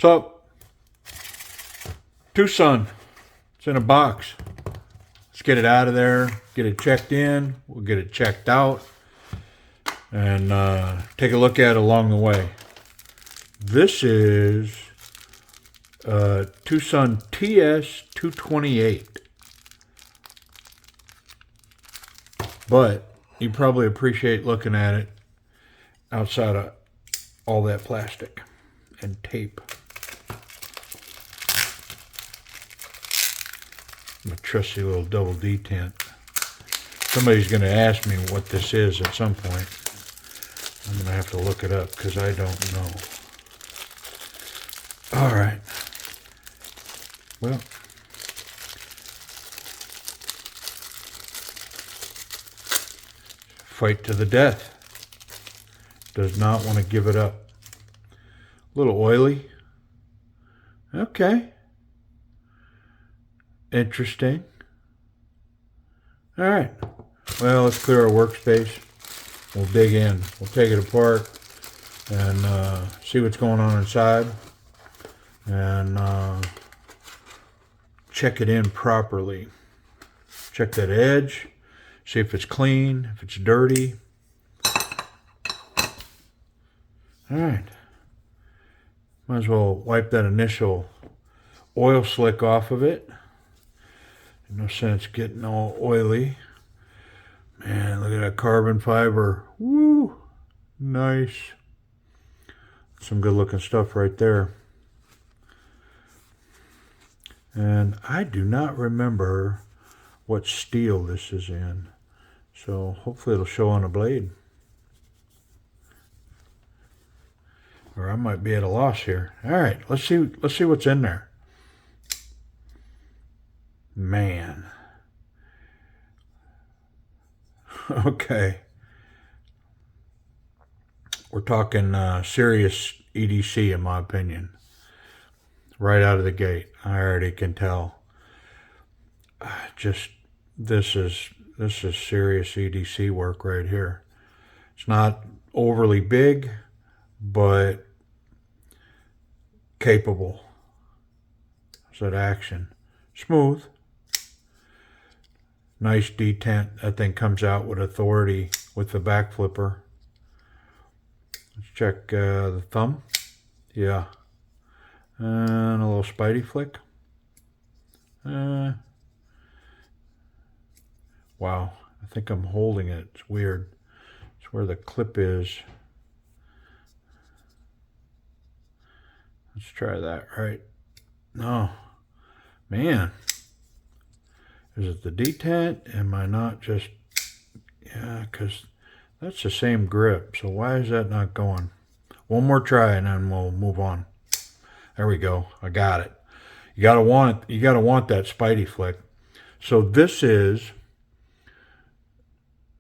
So, TWOSUN, it's in a box. Let's get it out of there, get it checked in, we'll get it checked out, and take a look at it along the way. This is TWOSUN TS228. But you probably appreciate looking at it outside of all that plastic and tape. My trusty little double D tent. Somebody's going to ask me what this is at some point. I'm going to have to look it up because I don't know. All right. Well, fight to the death. Does not want to give it up. A little oily. Okay. Interesting. All right. Well, let's clear our workspace. We'll dig in. We'll take it apart and see what's going on inside and check it in properly. Check that edge. See if it's clean, if it's dirty. All right. Might as well wipe that initial oil slick off of it. No sense getting all oily. Man, look at that carbon fiber. Woo! Nice. Some good looking stuff right there. And I do not remember what steel this is in. So hopefully it'll show on the blade. Or I might be at a loss here. All right, let's see what's in there. Man. Okay. We're talking serious EDC in my opinion. Right out of the gate. I already can tell. Just this is serious EDC work right here. It's not overly big, but capable. Is that action? Smooth. Nice detent. That thing comes out with authority with the back flipper. Let's check the thumb. Yeah. And a little spidey flick. Wow. I think I'm holding it. It's weird. It's where the clip is. Let's try that, right? No. Man. Is it the detent? Am I not just... Yeah, because that's the same grip. So why is that not going? One more try and then we'll move on. There we go. I got it. You gotta want that spidey flick. So this is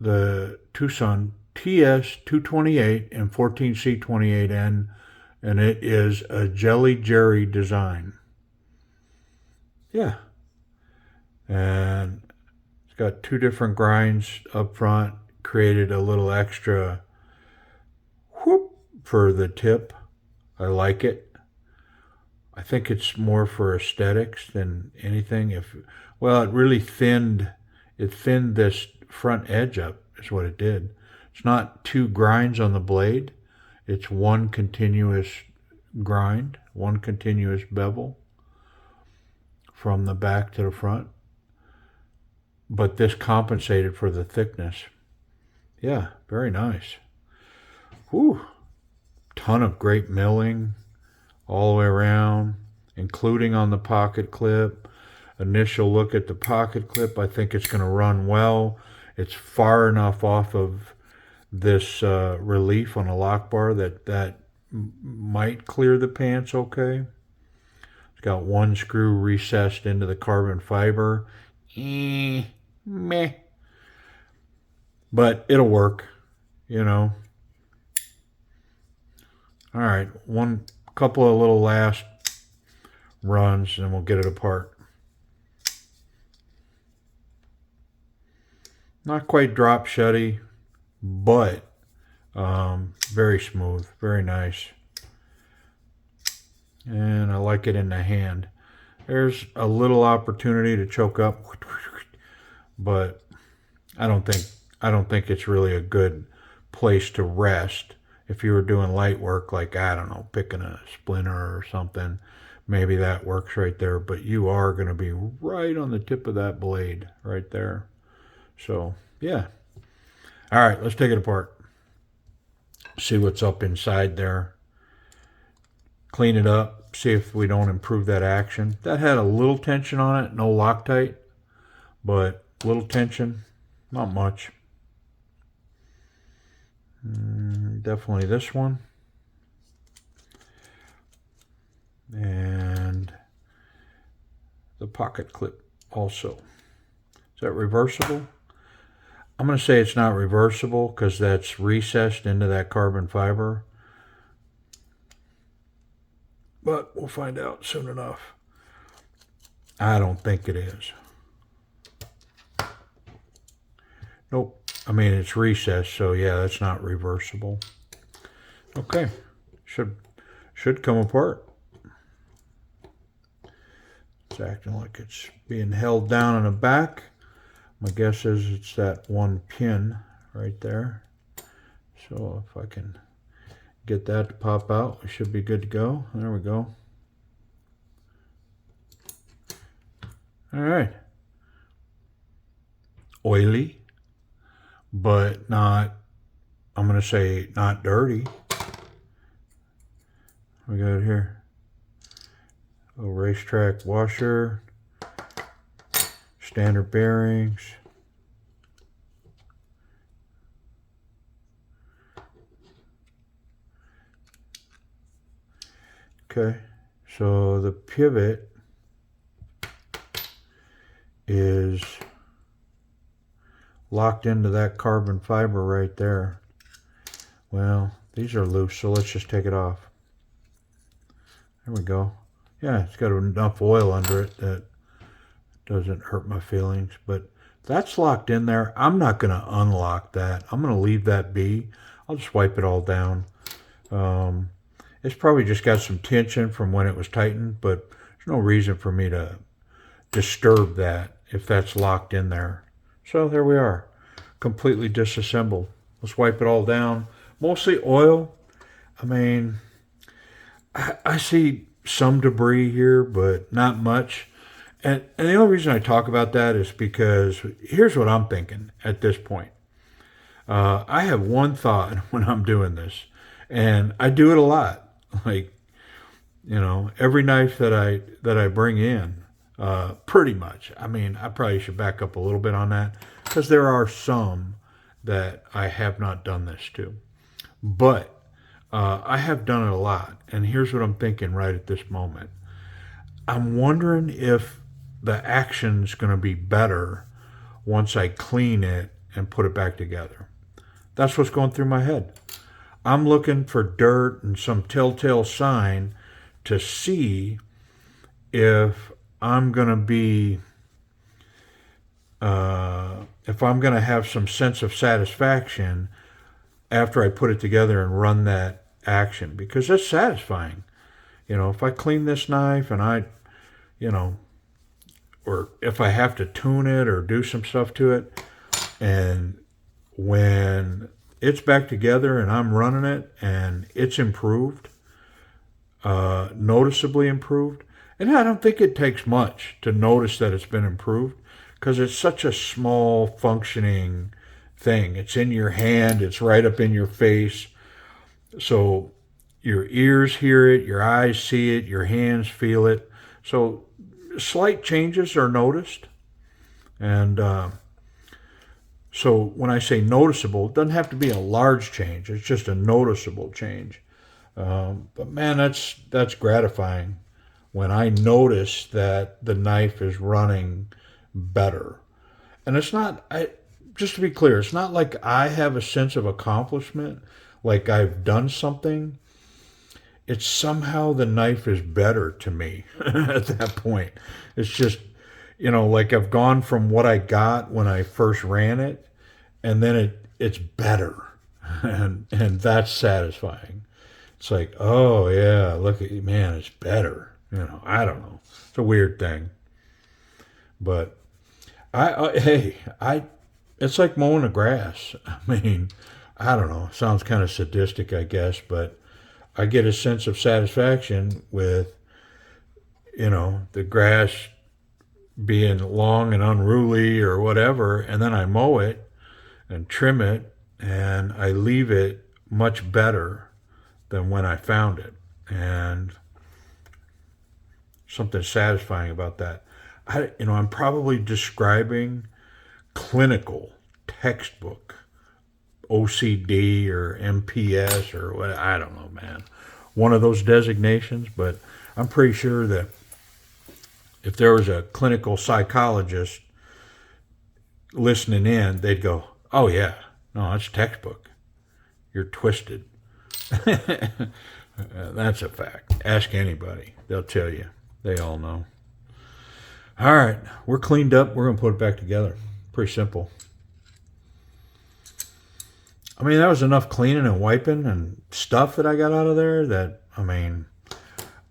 the TWOSUN TS228 and 14C28N, and it is a Jelly Jerry design. Yeah. And it's got two different grinds up front, created a little extra whoop for the tip. I like it. I think it's more for aesthetics than anything. Well, it really thinned this front edge up is what it did. It's not two grinds on the blade. It's one continuous grind, one continuous bevel from the back to the front. But this compensated for the thickness. Yeah, very nice. Whew. Ton of great milling all the way around, including on the pocket clip. Initial look at the pocket clip, I think it's going to run well. It's far enough off of this relief on a lock bar that might clear the pants okay. It's got one screw recessed into the carbon fiber. Meh. But it'll work, you know. All right, couple of little last runs and we'll get it apart. Not quite drop shutty, but very smooth, very nice. and I like it in the hand. There's a little opportunity to choke up, but I don't think it's really a good place to rest. If you were doing light work, like, I don't know, picking a splinter or something, maybe that works right there, but you are going to be right on the tip of that blade right there. So, yeah. All right, let's take it apart. See what's up inside there. Clean it up. See if we don't improve that action. That had a little tension on it, no Loctite, but little tension, not much. Definitely this one. And the pocket clip also. Is that reversible? I'm going to say it's not reversible because that's recessed into that carbon fiber. But we'll find out soon enough. I don't think it is. Nope. I mean, it's recessed, so yeah, that's not reversible. Okay. Should come apart. It's acting like it's being held down in the back. My guess is it's that one pin right there. So if I can get that to pop out, we should be good to go. There we go. All right. Oily, but not, I'm going to say not dirty. We got here a little racetrack washer, standard bearings. Okay, so the pivot is locked into that carbon fiber right there. Well, these are loose, so let's just take it off. There we go. Yeah, it's got enough oil under it that doesn't hurt my feelings, but that's locked in there. I'm not going to unlock that. I'm going to leave that be. I'll just wipe it all down. It's probably just got some tension from when it was tightened, but there's no reason for me to disturb that if that's locked in there. So there we are, completely disassembled. Let's wipe it all down. Mostly oil. I mean, I see some debris here, but not much. And the only reason I talk about that is because here's what I'm thinking at this point. I have one thought when I'm doing this, and I do it a lot. Like, you know, every knife that I bring in, pretty much. I mean, I probably should back up a little bit on that because there are some that I have not done this to. But I have done it a lot, and here's what I'm thinking right at this moment. I'm wondering if the action's going to be better once I clean it and put it back together. That's what's going through my head. I'm looking for dirt and some telltale sign to see if I'm going to be, if I'm going to have some sense of satisfaction after I put it together and run that action, because that's satisfying. You know, if I clean this knife and I, you know, or if I have to tune it or do some stuff to it, and when it's back together and I'm running it and it's improved, noticeably improved, and I don't think it takes much to notice that it's been improved because it's such a small functioning thing. It's in your hand, it's right up in your face. So your ears hear it, your eyes see it, your hands feel it. So slight changes are noticed. And so when I say noticeable, it doesn't have to be a large change. It's just a noticeable change. But man, that's gratifying when I notice that the knife is running better. And it's not, just to be clear, it's not like I have a sense of accomplishment, like I've done something. It's somehow the knife is better to me at that point. It's just, you know, like I've gone from what I got when I first ran it, and then it's better. And that's satisfying. It's like, oh yeah, look at you, man, it's better. I don't know. It's a weird thing, but hey, it's like mowing the grass. I mean, I don't know. Sounds kind of sadistic, I guess, but I get a sense of satisfaction with, the grass being long and unruly or whatever, and then I mow it and trim it, and I leave it much better than when I found it. And something satisfying about that. I'm probably describing clinical textbook OCD or MPS or what, I don't know, man. One of those designations, but I'm pretty sure that if there was a clinical psychologist listening in, they'd go, oh, yeah, no, that's textbook. You're twisted. That's a fact. Ask anybody. They'll tell you. They all know. All right, we're cleaned up. We're going to put it back together. Pretty simple. I mean, that was enough cleaning and wiping and stuff that I got out of there that,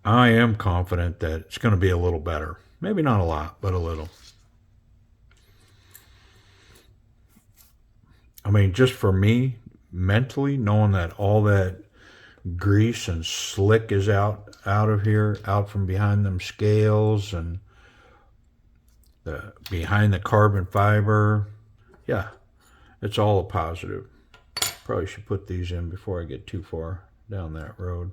I am confident that it's going to be a little better. Maybe not a lot, but a little. Just for me, mentally, knowing that all that grease and slick is out of here, out from behind them scales and behind the carbon fiber. Yeah, it's all a positive. Probably should put these in before I get too far down that road.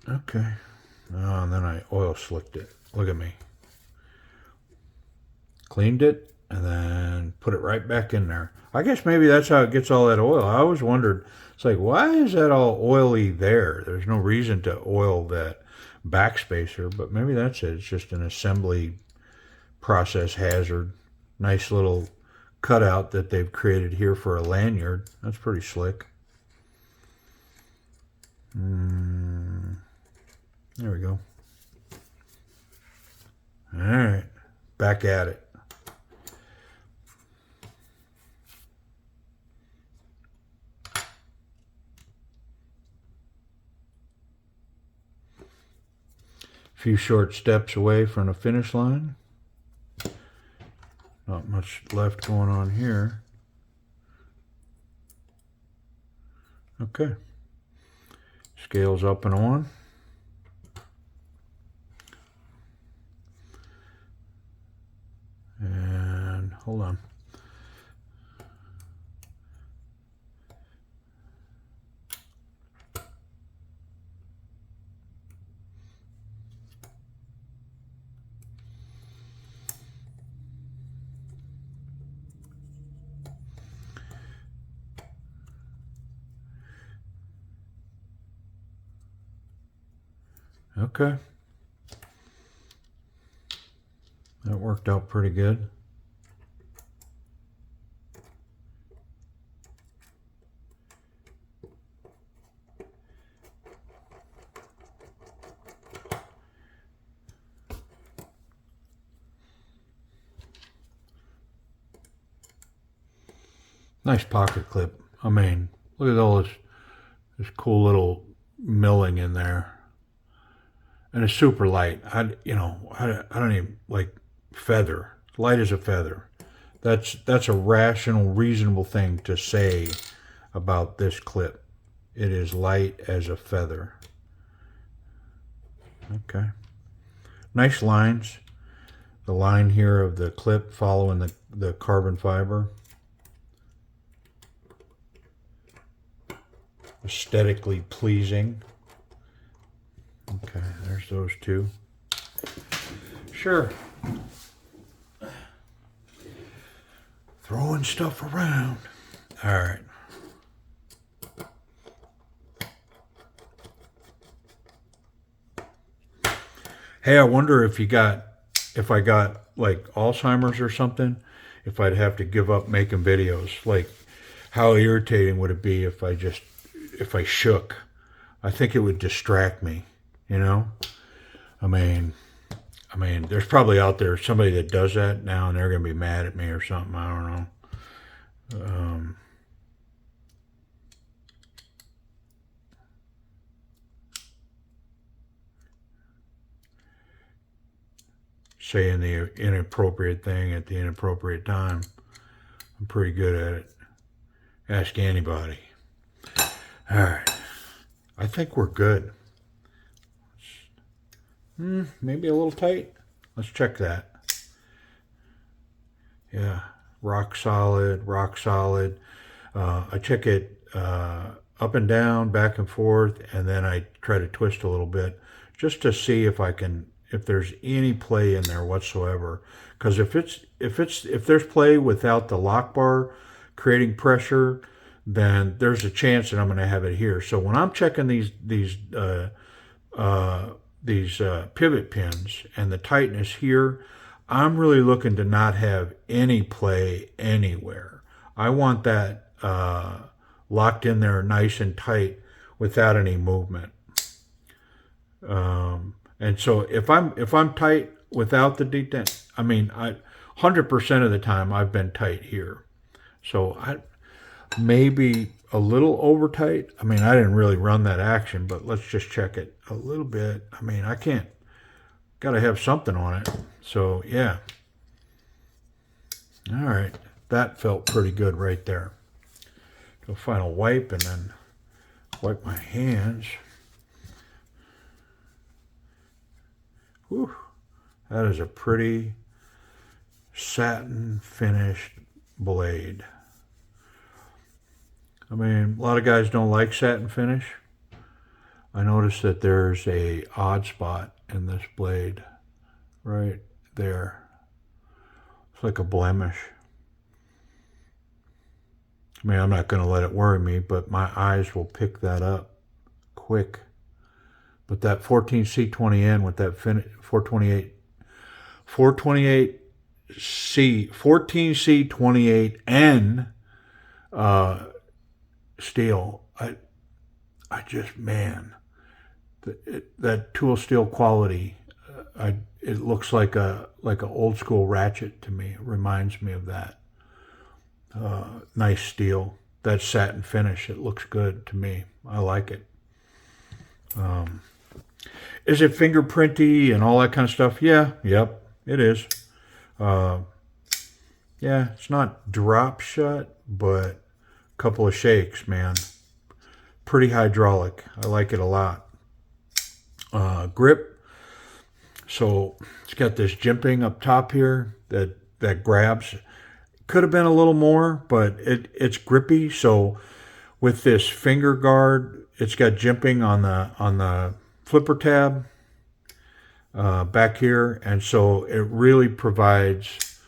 Okay. Oh, and then I oil slicked it. Look at me. Cleaned it and then put it right back in there. I guess maybe that's how it gets all that oil. I always wondered, it's like, why is that all oily there? There's no reason to oil that backspacer, but maybe that's it. It's just an assembly process hazard. Nice little cutout that they've created here for a lanyard. That's pretty slick. There we go. All right, back at it. A few short steps away from the finish line. Not much left going on here. Okay. Scales up and on. And hold on. Okay. That worked out pretty good. Nice pocket clip. Look at all this cool little milling in there. And it's super light. I don't even like feather. Light as a feather. That's a rational, reasonable thing to say about this clip. It is light as a feather. Okay. Nice lines. The line here of the clip following the carbon fiber. Aesthetically pleasing. Okay, there's those two. Sure. Throwing stuff around. All right. Hey, I wonder if I got like Alzheimer's or something, if I'd have to give up making videos. Like, how irritating would it be if I shook? I think it would distract me, I mean, there's probably out there somebody that does that now, and they're going to be mad at me or something. I don't know. Saying the inappropriate thing at the inappropriate time. I'm pretty good at it. Ask anybody. All right. I think we're good. Maybe a little tight. Let's check that. Yeah. Rock solid, rock solid. I check it up and down, back and forth, and then I try to twist a little bit just to see if there's any play in there whatsoever. Because if there's play without the lock bar creating pressure, then there's a chance that I'm going to have it here. So when I'm checking these pivot pins and the tightness here, I'm really looking to not have any play anywhere. I want that locked in there nice and tight without any movement. And so if I'm tight without the detent, I mean, 100% of the time I've been tight here. So I maybe a little over tight. I mean, I didn't really run that action, but let's just check it a little bit. I mean, I can't, got to have something on it. So yeah. All right. That felt pretty good right there. Do a final wipe and then wipe my hands. Whew. That is a pretty satin finished blade. I mean, a lot of guys don't like satin finish. I noticed that there's a odd spot in this blade right there. It's like a blemish. I mean, I'm not going to let it worry me, but my eyes will pick that up quick. But that 14C20N with that 14C28N steel, I just, man, that tool steel quality, it looks like a old school ratchet to me. It reminds me of that. Nice steel. That satin finish, it looks good to me. I like it. Is it fingerprinty and all that kind of stuff? Yeah, yep, it is. Yeah, it's not drop shut, but a couple of shakes, man. Pretty hydraulic. I like it a lot. Grip. So it's got this jimping up top here that grabs. Could have been a little more, but it's grippy. So with this finger guard, it's got jimping on the flipper tab back here, and so it really provides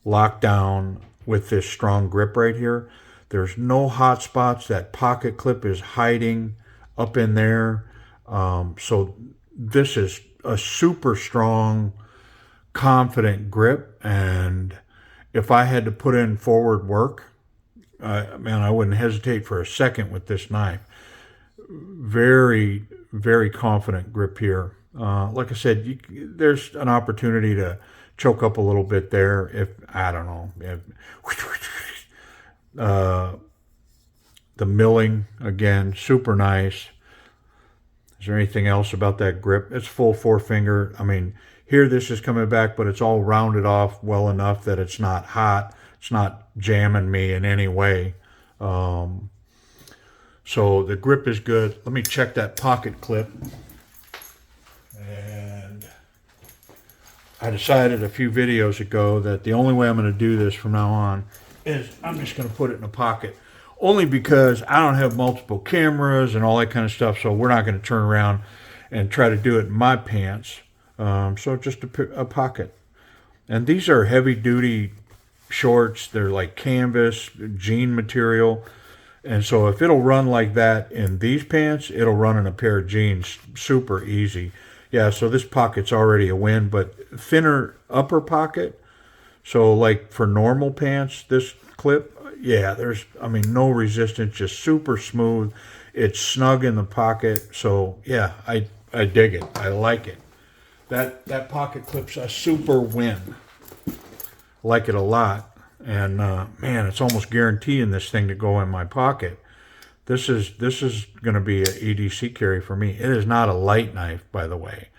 lockdown with this strong grip right here. There's no hot spots. That pocket clip is hiding up in there. So this is a super strong, confident grip, and if I had to put in forward work, man, I wouldn't hesitate for a second with this knife. Very, very confident grip here. Like I said, there's an opportunity to choke up a little bit there. If, I don't know, the milling, again, super nice. Is there anything else about that grip? It's full forefinger. I mean, here this is coming back, but it's all rounded off well enough that it's not hot. It's not jamming me in any way. So the grip is good. Let me check that pocket clip. And I decided a few videos ago that the only way I'm going to do this from now on is I'm just going to put it in a pocket. Only because I don't have multiple cameras and all that kind of stuff, so we're not going to turn around and try to do it in my pants. So just a pocket. And these are heavy-duty shorts. They're like canvas, jean material. And so if it'll run like that in these pants, it'll run in a pair of jeans super easy. Yeah, so this pocket's already a win, but thinner upper pocket. So like for normal pants, this clip, yeah, there's, I mean, no resistance, just super smooth. It's snug in the pocket. So yeah, I dig it. I like it. that pocket clip's a super win. Like it a lot. And man, it's almost guaranteeing this thing to go in my pocket. This is going to be an EDC carry for me. It is not a light knife, by the way.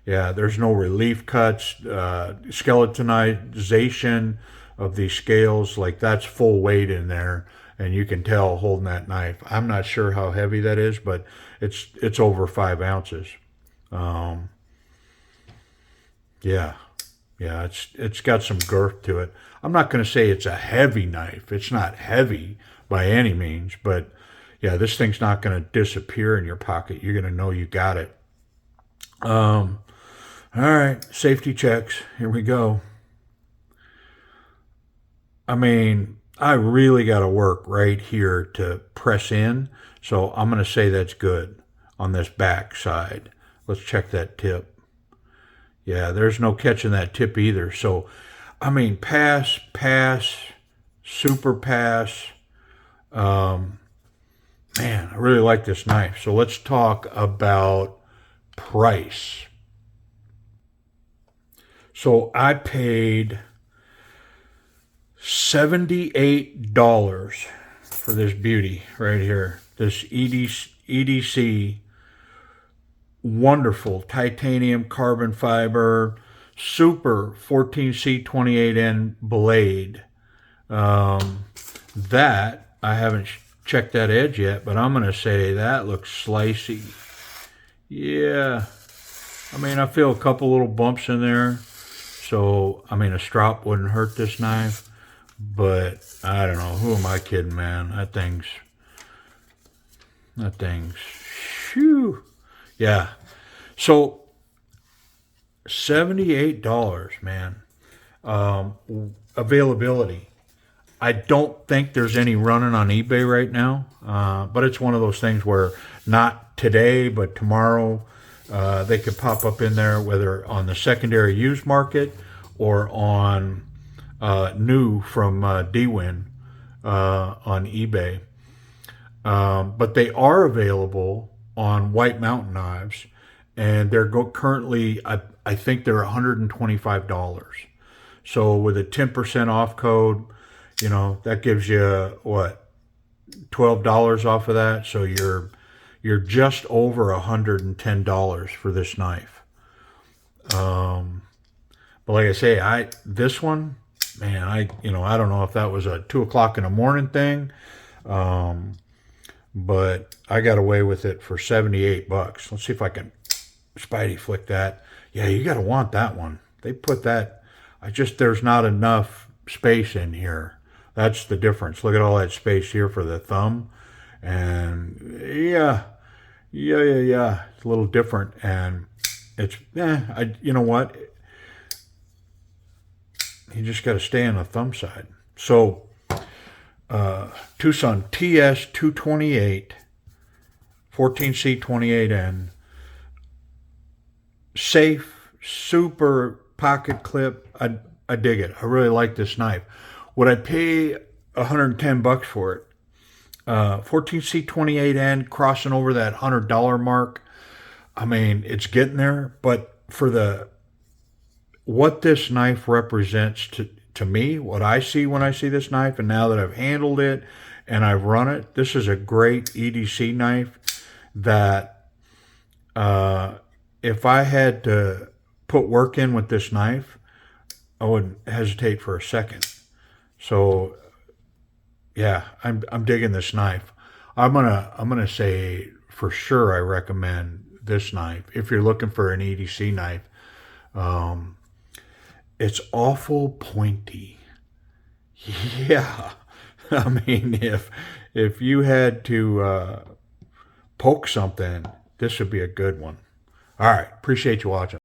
Yeah, there's no relief cuts, skeletonization of these scales. Like, that's full weight in there, and you can tell holding that knife. I'm not sure how heavy that is, but it's over 5 ounces. Yeah, it's got some girth to it. I'm not going to say it's a heavy knife. It's not heavy by any means, but yeah, this thing's not going to disappear in your pocket. You're going to know you got it. All right, safety checks. Here we go. I mean, I really got to work right here to press in, so I'm going to say that's good on this back side. Let's check that tip. Yeah, there's no catching that tip either. So, I mean, pass, super pass. Man, I really like this knife. So let's talk about price. So I paid $78 for this beauty right here. This EDC wonderful titanium carbon fiber super 14C28N blade. That I haven't checked that edge yet, but I'm gonna say that looks slicey. Yeah, I mean, I feel a couple little bumps in there, so I mean, a strop wouldn't hurt this knife, but I don't know, who am I kidding, man? That thing's shoo. Yeah, so $78, man. Availability. I don't think there's any running on eBay right now, but it's one of those things where not today, but tomorrow they could pop up in there, whether on the secondary used market or on new from DWin on eBay. But they are available on White Mountain Knives, and they're currently, I think they're $125. So with a 10% off code, you know, that gives you what, $12 off of that. So you're just over $110 for this knife. But like I say, this one, man, I don't know if that was a 2 o'clock in the morning thing. But I got away with it for $78. Let's see if I can Spidey flick that. Yeah, you got to want that one. They put that, there's not enough space in here. That's the difference. Look at all that space here for the thumb. And yeah. It's a little different. And it's, you know what? You just got to stay on the thumb side. So, TWOSUN TS228, 14C28N, safe, super pocket clip. I dig it. I really like this knife. Would I pay $110 for it? 14C28N crossing over that $100 mark. I mean, it's getting there, but for what this knife represents to me, what I see when I see this knife, and now that I've handled it and I've run it, this is a great EDC knife that if I had to put work in with this knife, I wouldn't hesitate for a second. So yeah, I'm digging this knife. I'm gonna say for sure I recommend this knife if you're looking for an EDC knife. It's awful pointy. Yeah. I mean, if you had to poke something, this would be a good one. All right. Appreciate you watching.